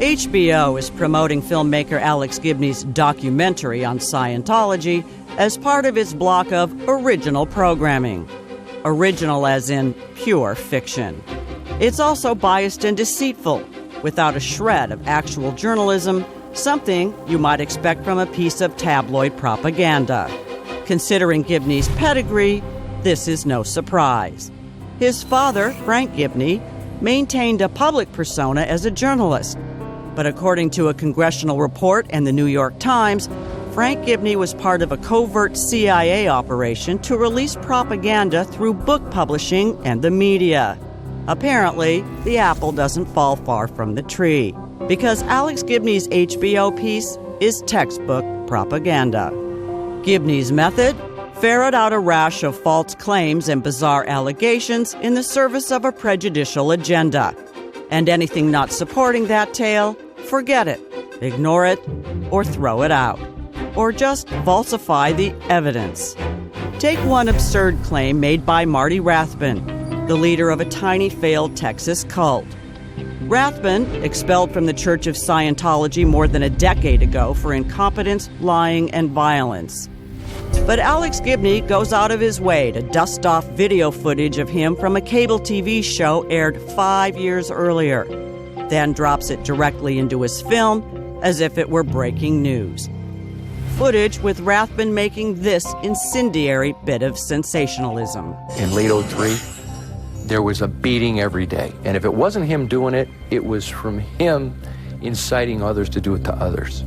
HBO is promoting filmmaker Alex Gibney's documentary on Scientology as part of its block of original programming. Original as in pure fiction. It's also biased and deceitful, without a shred of actual journalism, something you might expect from a piece of tabloid propaganda. Considering Gibney's pedigree, this is no surprise. His father, Frank Gibney, maintained a public persona as a journalist. But according to a congressional report and the New York Times, Frank Gibney was part of a covert CIA operation to release propaganda through book publishing and the media. Apparently, the apple doesn't fall far from the tree, because Alex Gibney's HBO piece is textbook propaganda. Gibney's method? Ferret out a rash of false claims and bizarre allegations in the service of a prejudicial agenda. And anything not supporting that tale, forget it, ignore it, or throw it out. Or just falsify the evidence. Take one absurd claim made by Marty Rathbun, the leader of a tiny failed Texas cult. Rathbun, expelled from the Church of Scientology more than a decade ago for incompetence, lying, and violence. But Alex Gibney goes out of his way to dust off video footage of him from a cable TV show aired 5 years earlier, then drops it directly into his film as if it were breaking news. Footage with Rathbun making this incendiary bit of sensationalism. In late '03, there was a beating every day. And if it wasn't him doing it, it was from him inciting others to do it to others.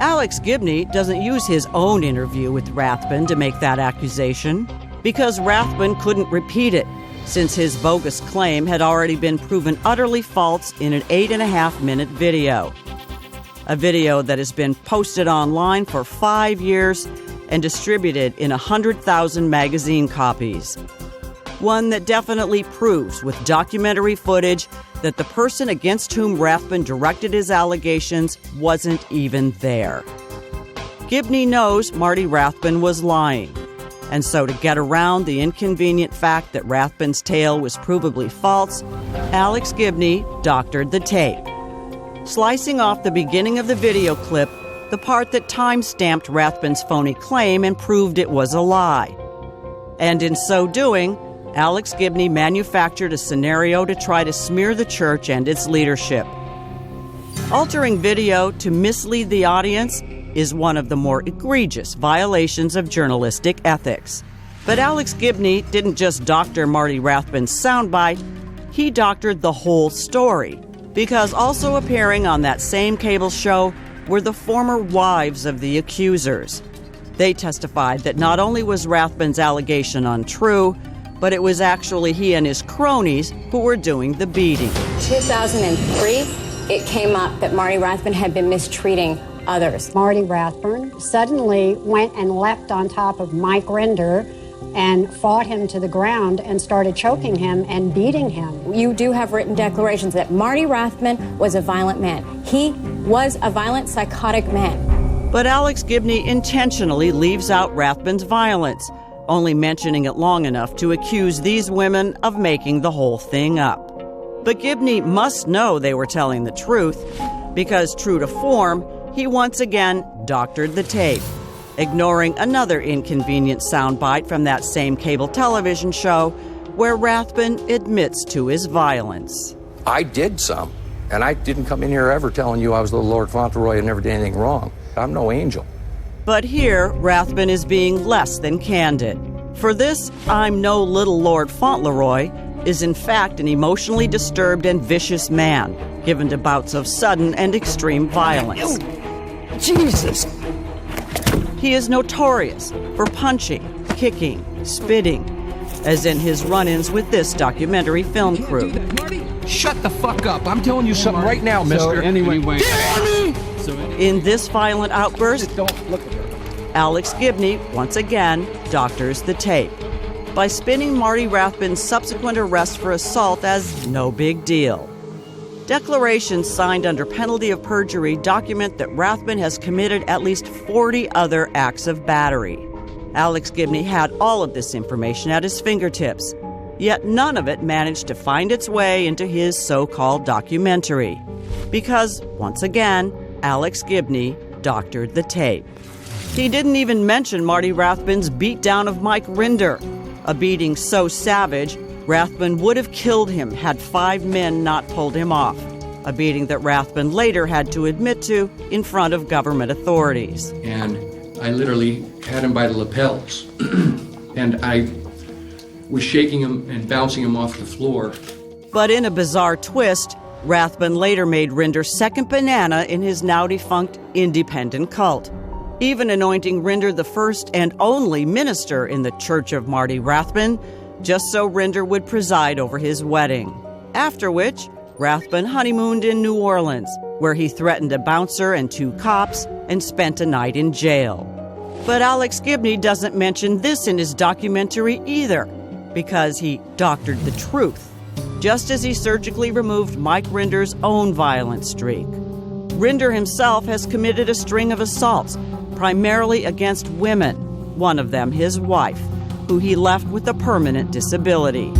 Alex Gibney doesn't use his own interview with Rathbun to make that accusation, because Rathbun couldn't repeat it, since his bogus claim had already been proven utterly false in an 8.5-minute video. A video that has been posted online for 5 years and distributed in 100,000 magazine copies. One that definitely proves, with documentary footage, that the person against whom Rathbun directed his allegations wasn't even there. Gibney knows Marty Rathbun was lying, and so to get around the inconvenient fact that Rathbun's tale was provably false, Alex Gibney doctored the tape, slicing off the beginning of the video clip, the part that time-stamped Rathbun's phony claim and proved it was a lie. And in so doing, Alex Gibney manufactured a scenario to try to smear the church and its leadership. Altering video to mislead the audience is one of the more egregious violations of journalistic ethics. But Alex Gibney didn't just doctor Marty Rathbun's soundbite, he doctored the whole story, because also appearing on that same cable show were the former wives of the accusers. They testified that not only was Rathbun's allegation untrue, but it was actually he and his cronies who were doing the beating. 2003, it came up that Marty Rathbun had been mistreating others. Marty Rathbun suddenly went and leapt on top of Mike Render and fought him to the ground and started choking him and beating him. You do have written declarations that Marty Rathbun was a violent man. He was a violent, psychotic man. But Alex Gibney intentionally leaves out Rathbun's violence, only mentioning it long enough to accuse these women of making the whole thing up. But Gibney must know they were telling the truth, because true to form, he once again doctored the tape, ignoring another inconvenient soundbite from that same cable television show where Rathbun admits to his violence. I did some, and I didn't come in here ever telling you I was the Lord Fauntleroy and never did anything wrong. I'm no angel. But here, Rathbun is being less than candid. For this, I'm no little Lord Fauntleroy is in fact an emotionally disturbed and vicious man, given to bouts of sudden and extreme violence. Jesus! He is notorious for punching, kicking, spitting, as in his run-ins with this documentary film crew. Shut the fuck up. I'm telling you something right now, mister. Anyway. In this violent outburst, Don't look at her. Alex Gibney once again doctors the tape by spinning Marty Rathbun's subsequent arrest for assault as no big deal. Declarations signed under penalty of perjury document that Rathbun has committed at least 40 other acts of battery. Alex Gibney had all of this information at his fingertips, yet none of it managed to find its way into his so-called documentary, Because, once again, Alex Gibney doctored the tape. He didn't even mention Marty Rathbun's beatdown of Mike Rinder, a beating so savage, Rathbun would have killed him had 5 men not pulled him off, a beating that Rathbun later had to admit to in front of government authorities. And I literally had him by the lapels, and I was shaking him and bouncing him off the floor. But in a bizarre twist, Rathbun later made Rinder second banana in his now-defunct independent cult, even anointing Rinder the first and only minister in the Church of Marty Rathbun, just so Rinder would preside over his wedding. After which, Rathbun honeymooned in New Orleans, where he threatened a bouncer and 2 cops and spent a night in jail. But Alex Gibney doesn't mention this in his documentary either, because he doctored the truth, just as he surgically removed Mike Rinder's own violent streak. Rinder himself has committed a string of assaults, primarily against women, one of them his wife, who he left with a permanent disability.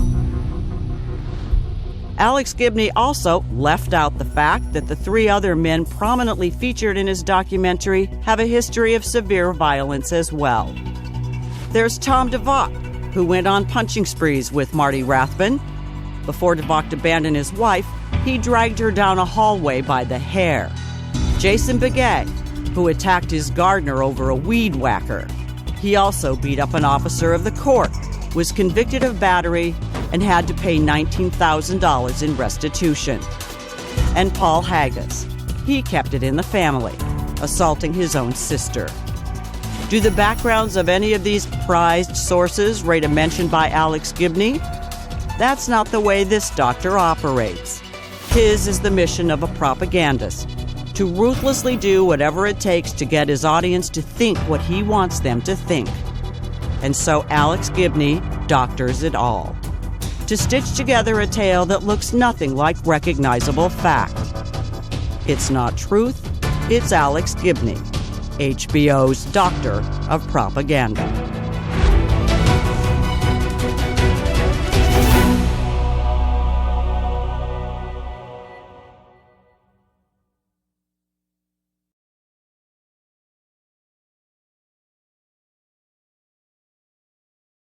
Alex Gibney also left out the fact that the 3 other men prominently featured in his documentary have a history of severe violence as well. There's Tom DeVocht, who went on punching sprees with Marty Rathbun. Before DeVocht abandoned his wife, he dragged her down a hallway by the hair. Jason Begay, who attacked his gardener over a weed whacker. He also beat up an officer of the court, was convicted of battery, and had to pay $19,000 in restitution. And Paul Haggis. He kept it in the family, assaulting his own sister. Do the backgrounds of any of these prized sources rate a mention by Alex Gibney? That's not the way this doctor operates. His is the mission of a propagandist, to ruthlessly do whatever it takes to get his audience to think what he wants them to think. And so Alex Gibney doctors it all, to stitch together a tale that looks nothing like recognizable fact. It's not truth, it's Alex Gibney, HBO's doctor of propaganda.